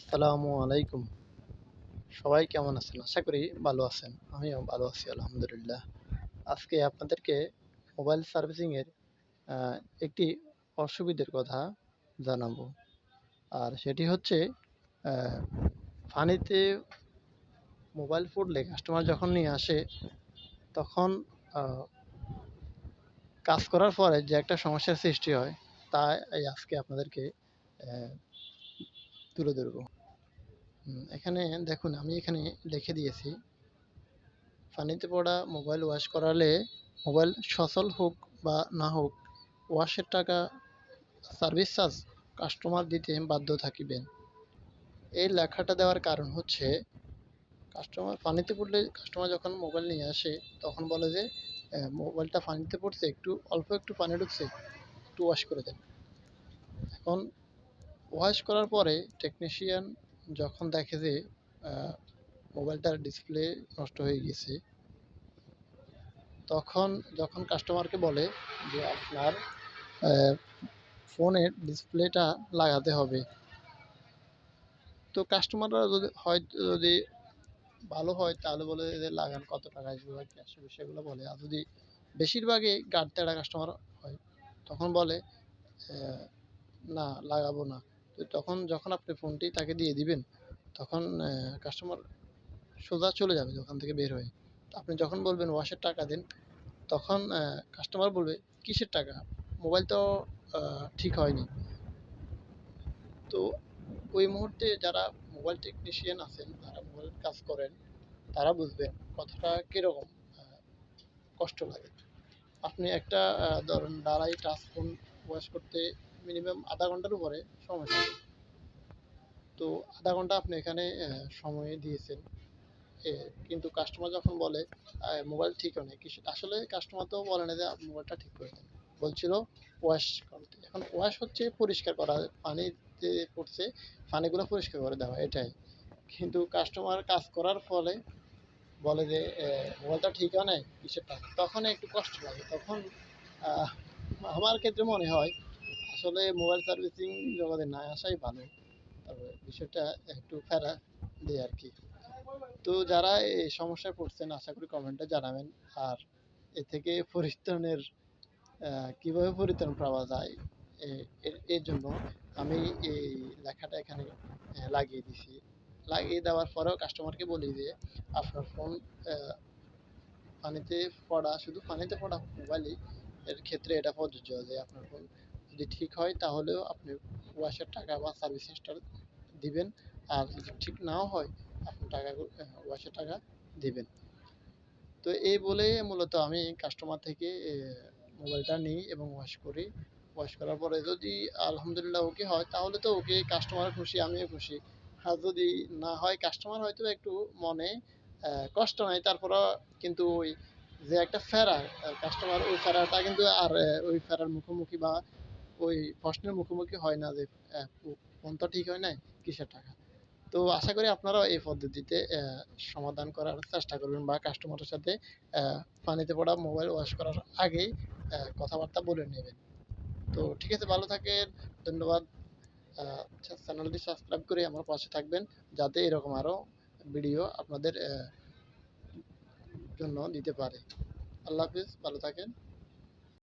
আসসালামু আলাইকুম। সবাই কেমন আছেন? আশা করি ভালো আছেন। আমিও ভালো আছি আলহামদুলিল্লাহ। আজকে আপনাদেরকে মোবাইল সার্ভিসিং এর আ একটি অসুবিধার কথা জানাবো। আর সেটি হচ্ছে আ ফানিতে মোবাইল ফুটলে কাস্টমার যখন নিয়ে আসে তখন আ কাজ করার পরে যে একটা সমস্যার সৃষ্টি হয় তা আজকে আপনাদেরকে অ্যা তুলে ধরবো। এখানে দেখুন আমি এখানে লিখে দিয়েছি পানিতে পড়া মোবাইল ওয়াশ করালে মোবাইল সচল হোক বা না হোক ওয়াশের টাকা সার্ভিস চার্জ কাস্টমার দিতে বাধ্য থাকিবেন। এই লেখাটা দেওয়ার কারণ হচ্ছে কাস্টমার পানিতে পড়লে কাস্টমার যখন মোবাইল নিয়ে আসে তখন বলে যে মোবাইলটা পানিতে পড়ছে একটু অল্প একটু পানি ঢুকছে একটু ওয়াশ করে দেন। এখন ওয়াশ করার পরে টেকনিশিয়ান যখন দেখে যে মোবাইলটার ডিসপ্লে নষ্ট হয়ে গেছে তখন যখন কাস্টমারকে বলে যে আপনার ফোনের ডিসপ্লেটা লাগাতে হবে। তো কাস্টমাররা যদি ভালো হয় তাহলে বলে যে লাগান কত টাকা আসবে বা কি আসবে সেগুলো বলে। আর যদি বেশিরভাগই গাঁট তেড়া কাস্টমার হয় তখন বলে না লাগাবো না। তো তখন যখন আপনি ফোনটি তাকে দিয়ে দিবেন তখন কাস্টমার সোজা চলে যাবে দোকান থেকে বের হয়ে। তো আপনি যখন বলবেন ওয়াশের টাকা দিন তখন কাস্টমার বলবে কিসের টাকা? মোবাইল তো আ ঠিক হয়নি। তো ওই মুহূর্তে যারা মোবাইল টেকনিশিয়ান আছেন, যারা মোবাইল কাজ করেন, তারা বুঝবেন কথাটা কিরকম আ কষ্ট লাগে। আপনি একটা ধরেন দাঁড়াই টাচ ফোন ওয়াশ করতে মিনিমাম ০.৫ ঘন্টার উপরে সময় লাগে। তো ০.৫ ঘন্টা আপনি এখানে সময় দিয়েছেন। এ কিন্তু কাস্টমার যখন বলে মোবাইল ঠিক হয় নাই, আসলে কাস্টমার তো বলে না যে মোবাইলটা ঠিক করে দেন। বলছিল ওয়াশ করতে। এখন ওয়াশ হচ্ছে পরিষ্কার করা। পানিতে পড়ছে, পানিগুলো পরিষ্কার করে দেওয়া এটাই। কিন্তু কাস্টমার কাজ করার ফলে বলে যে মোবাইলটা ঠিক হয় নাই, কিসের টাকা? তখন একটু কষ্ট লাগে। তখন আহ আমার ক্ষেত্রে মনে হয় আসলে মোবাইল সার্ভিসিং জগতে না আসাই ভালো। তবে বিষয়টা একটু প্যারা দেয় আরকি। তো যারা এই সমস্যায় পড়ছেন আশা করি কমেন্টে জানাবেন। আর এ থেকে পরিত্রাণের কিভাবে পরিত্রাণ পাওয়া যায় এ এর জন্য আমি এই লেখাটা এখানে লাগিয়ে দিছি। লাগিয়ে দেওয়ার পরেও কাস্টমারকে বলি যে আপনার ফোন অ্যা পানিতে পড়া শুধু পানিতে পড়া মোবাইলই এর ক্ষেত্রে এটা প্রযোজ্য যে আপনার ফোন যদি ঠিক হয় তাহলেও আপনি ওয়াশের টাকা বা সার্ভিস চার্জটা দিবেন। আর যদি ঠিক নাও হয় আপনি ওয়াশের টাকা দিবেন। তো এই বলে মূলত আমি কাস্টমার থেকে মোবাইলটা নিই এবং ওয়াশ করি। ওয়াশ করার পরে যদি আলহামদুলিল্লাহ ওকে হয় তাহলে তো ওকে কাস্টমারও খুশি, আমিও খুশি। আর যদি না হয় কাস্টমার হয়তো একটু মনে কষ্ট নেয় তারপরেও কিন্তু ওই যে একটা ফেরা কাস্টমার ওই ফেরাটা কিন্তু আর ওই ফেরার মুখোমুখি বা ওই প্রশ্নের মুখোমুখি হয় না যে ফোন তো ঠিক হয় নাই, কিসের টাকা? তো আশা করি আপনারাও এই পদ্ধতিতে সমাধান করার চেষ্টা করবেন বা কাস্টমারের সাথে অ্যা পানিতে পড়া মোবাইল ওয়াশ করার আগেই কথাবার্তা বলে নেবেন। তো ঠিক আছে ভালো থাকেন। ধন্যবাদ। চ্যানেলটি সাবস্ক্রাইব করে আমার পাশে থাকবেন যাতে এরকম আরো ভিডিও আপনাদের জন্য দিতে পারে। আল্লাহ হাফেজ, ভালো থাকেন।